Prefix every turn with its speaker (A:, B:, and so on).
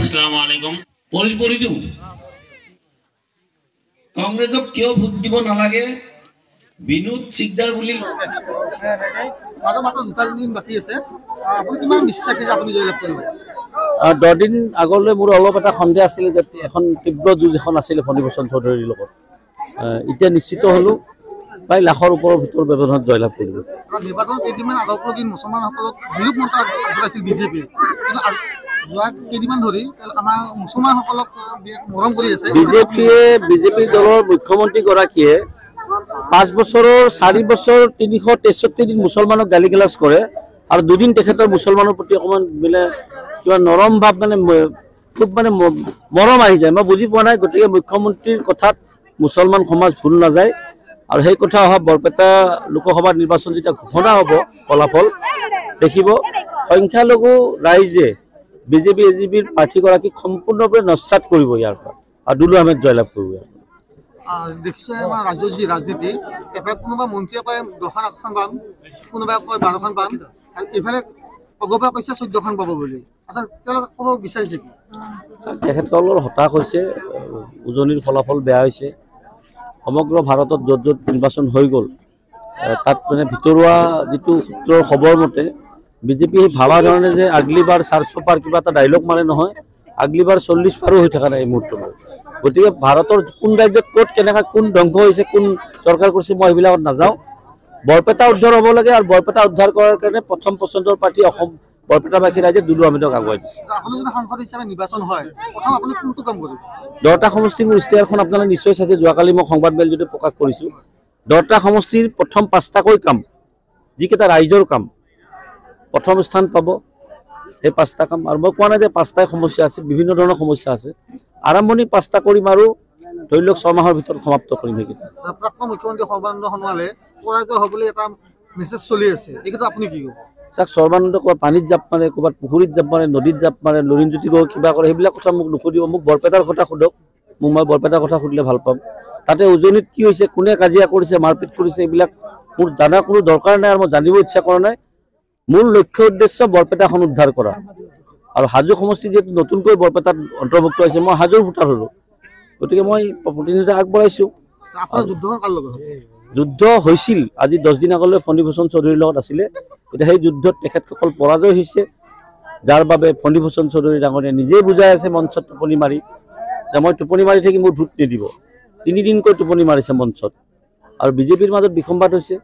A: আসসালামু আলাইকুম পৰি দিওঁ কংগ্ৰেছক কিয় ভোট দিব নালাগে বিনোদ চিকদাৰ বুলি
B: বাকী আছে আপুনি কিমান বিশ্বাস আপুনি জয়লাভ কৰিব
C: 10 দিন আগলৈ মোৰ অলপ এটা সন্দেহ আছিল যে এখন তীব্ৰ যুঁজ এখন আছিল ফণীভূষণ চৌধুৰীৰ লগত এতিয়া নিশ্চিত হলো প্ৰায় লাখৰ ওপৰৰ ভিতৰ ব্যৱধানত জয়লাভ কৰিব
B: নিৰ্বাচন কেইদিনমান আগলৈকে মুছলমানসকলক বিৰূপ মন্ত্ৰ ঘূৰাইছিল বিজেপি কিন্তু যোৱা কেইদিনমান ধৰি আমাৰ মুছলমানসকলক মৰম কৰি আছে
C: বিজেপি দলৰ মুখ্যমন্ত্ৰী গৰাকীয়ে 5 বছৰৰ 4 বছৰ 363 দিন মুছলমানক গালিগালাজ কৰে আৰু দুদিন তেখেতৰ মুছলমানৰ প্ৰতি অকমান মানে কিবা নৰম ভাৱ মানে খুব মানে মৰম আহি যায় মই বুজি পোৱা নাই গতিকে মুখ্যমন্ত্ৰীৰ কথাত মুছলমান সমাজ ভুল নাযায় আৰু সেই কথা অহা বৰপেটা লোকসভা নিৰ্বাচন যেতিয়া ঘোষণা হ'ব ফলাফল দেখিব সংখ্যালঘু ৰাইজে বিজেপি এজিপিৰ প্ৰাৰ্থীগৰাকীক সম্পূৰ্ণৰূপে নস্যাৎ কৰিব ইয়াৰ পৰা আৰু দুলু আহমেদ জয়লাভ কৰিব
B: দেখিছে আমাৰ ৰাজনৈতিক ৰাজনীতি এফালে কোনোবা মন্ত্ৰীয়ে কয় 10খন আসন পাম কোনোবাই কয় 12খন পাম আৰু এইফালে অগপা কৈছে 14খন পাব বুলি আচ্ছা তেওঁলোকে ক'ব বিচাৰিছে কি
C: তেখেতসকলৰ হতাশ হৈছে উজনিৰ ফলাফল বেয়া হৈছে সমগ্ৰ ভাৰতত য'ত য'ত নিৰ্বাচন হৈ গ'ল তাত মানে ভিতৰুৱা যিটো সূত্ৰৰ খবৰ মতে বিজেপি ভাবা ধৰণে যে আগলিবাৰ 400 পাৰ কিবা এটা ডাইলগ মাৰে নহয় আগলিবাৰ 40 পাৰো হৈ থকা নাই এই মুহূৰ্তত গতিকে ভাৰতৰ কোন ৰাজ্যত ক'ত কেনেকা কোন ধ্বংস হৈছে কোন চৰকাৰ কৰিছে মই এইবিলাকত নাযাওঁ বৰপেটা উদ্ধাৰ হ'ব লাগে আৰু বৰপেটা উদ্ধাৰ কৰাৰ কাৰণে প্ৰথম পচন্দৰ পাৰ্টি অসম বৰপেটাবাসী ৰাইজে দুলু আহমেদক আগুৱাই দিছে
B: আপুনি যদি সাংসদ হিচাপে নিৰ্বাচন হয় প্ৰথম আপুনি কোনটো কাম কৰিব
C: 10টা সমষ্টিৰ মোৰ ইস্তাহাৰখন আপোনালোকে নিশ্চয় চাইছে যোৱাকালি মই সংবাদ মেলযোগে প্ৰকাশ কৰিছোঁ 10টা সমষ্টিৰ প্ৰথম 5টাকৈ কাম যিকেইটা ৰাইজৰ কাম প্ৰথম স্থান পাব এই 5টা কাম আৰু মই কোৱা নাই যে 5টাই সমস্যা আছে বিভিন্ন ধৰণৰ সমস্যা আছে আৰম্ভণি 5টা কৰিম আৰু ধৰি লওক 6 মাহৰ ভিতৰত সমাপ্ত কৰিম সেইকেইটা
B: প্ৰাক্তন মুখ্যমন্ত্ৰী সৰ্বানন্দ সোণোৱালে পৰাজয় হ'বলৈ এটা মেছেজ চলি আছে এইটো আপুনি কি ক'ব
C: চাওক সৰ্বানন্দ ক'ৰবাত পানীত জাপ মাৰে ক'ৰবাত পুখুৰীত জাপ মাৰে নদীত জাপ মাৰে লৰিণজ্যোতি গৈ কিবা কৰে সেইবিলাক কথা মোক নুসুধিব মোক বৰপেটাৰ কথা সোধক মোক মই বৰপেটাৰ কথা সুধিলে ভাল পাম তাতে উজনিত কি হৈছে কোনে কাজিয়া কৰিছে মাৰপিট কৰিছে এইবিলাক মোৰ জানাৰ কোনো দৰকাৰ নাই আৰু মই জানিব ইচ্ছা কৰা নাই মূল লক্ষ্য উদ্দেশ্য বৰপেটাখন উদ্ধাৰ কৰা আৰু হাজো সমষ্টি যিহেতু নতুনকৈ বৰপেটাত অন্তৰ্ভুক্ত হৈছে মই হাজোৰ ভোটাৰ হ'লোঁ গতিকে মই প্ৰতিনিধিত্ব আগবঢ়াইছোঁ যুদ্ধ হৈছিল আজি 10 দিন আগলৈ ফণীভূষণ চৌধুৰীৰ লগত আছিলে এতিয়া সেই যুদ্ধত তেখেতসকল পৰাজয় হৈছে যাৰ বাবে ফণীভূষণ চৌধুৰী ডাঙৰীয়া নিজেই বুজাই আছে মঞ্চত টোপনি মাৰি যে মই টোপনি মাৰি থাকি মোৰ ভোট নিদিব 3 দিনকৈ টোপনি মাৰিছে মঞ্চত আৰু বিজেপিৰ মাজত বিসম্বাদ হৈছে